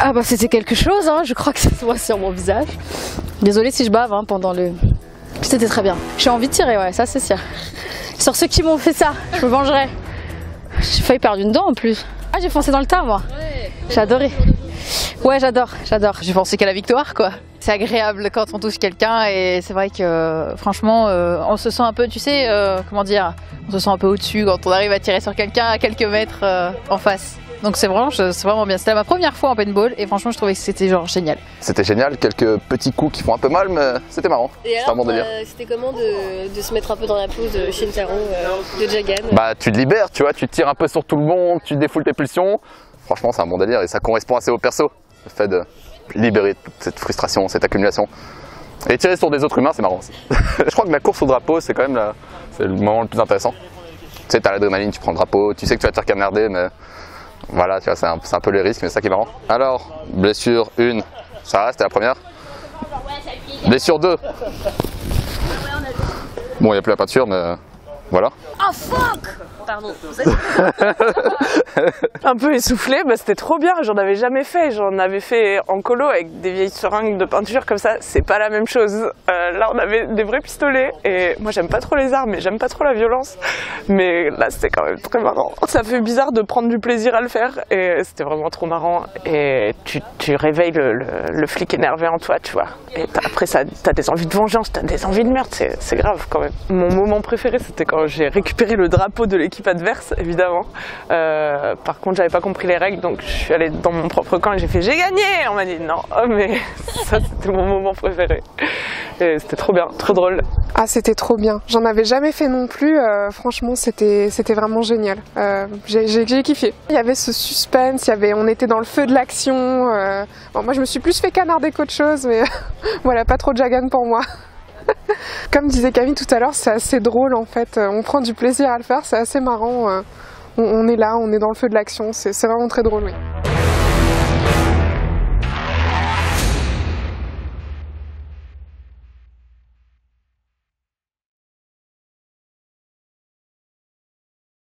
Ah bah c'était quelque chose, hein. Je crois que ça se voit sur mon visage. Désolée si je bave hein, pendant le... C'était très bien. J'ai envie de tirer, ouais, ça c'est sûr. Sur ceux qui m'ont fait ça, je me vengerai. J'ai failli perdre une dent en plus. Ah j'ai foncé dans le tas moi. J'ai adoré. Ouais j'adore. J'ai pensé qu'à la victoire quoi. C'est agréable quand on touche quelqu'un et c'est vrai que franchement on se sent un peu, tu sais, comment dire, on se sent un peu au-dessus quand on arrive à tirer sur quelqu'un à quelques mètres en face. Donc c'est vraiment bien. C'était ma première fois en paintball et franchement je trouvais que c'était genre génial. C'était génial, quelques petits coups qui font un peu mal mais c'était marrant. Et alors, c'était comment de se mettre un peu dans la peau de Shintaro, de Jagan? Bah tu te libères, tu vois, tu tires un peu sur tout le monde, tu défoules tes pulsions. Franchement c'est un bon délire et ça correspond assez au perso. Le fait de libérer toute cette frustration, cette accumulation. Et tirer sur des autres humains c'est marrant aussi. Je crois que la course au drapeau c'est quand même c'est le moment le plus intéressant. Tu sais, t'as l'adrénaline, tu prends le drapeau, tu sais que tu vas te faire canarder mais... Voilà, tu vois, c'est un peu le risque, mais c'est ça qui est marrant. Alors, blessure 1, ça reste, c'était la première. Blessure 2. Bon, il n'y a plus la peinture, mais voilà. Oh fuck! Pardon. Un peu essoufflé, bah c'était trop bien, j'en avais jamais fait. J'en avais fait en colo avec des vieilles seringues de peinture comme ça, c'est pas la même chose. Là on avait des vrais pistolets et moi j'aime pas trop les armes et j'aime pas trop la violence. Mais là c'était quand même très marrant. Ça fait bizarre de prendre du plaisir à le faire et c'était vraiment trop marrant. Et tu réveilles le flic énervé en toi, tu vois. Et après ça, t'as des envies de vengeance, t'as des envies de meurtre, c'est grave quand même. Mon moment préféré c'était quand j'ai récupéré le drapeau de l'équipe adverse, évidemment. Par contre, j'avais pas compris les règles, donc je suis allée dans mon propre camp et j'ai fait « j'ai gagné !» On m'a dit « non, mais ça c'était mon moment préféré. » Et c'était trop bien, trop drôle. Ah c'était trop bien, j'en avais jamais fait non plus, franchement c'était vraiment génial. J'ai kiffé. Il y avait ce suspense, on était dans le feu de l'action. Bon, moi je me suis plus fait canarder qu'autre chose, mais voilà, pas trop de Jagan pour moi. Comme disait Camille tout à l'heure, c'est assez drôle en fait, on prend du plaisir à le faire, c'est assez marrant, on est là, on est dans le feu de l'action, c'est vraiment très drôle. Oui.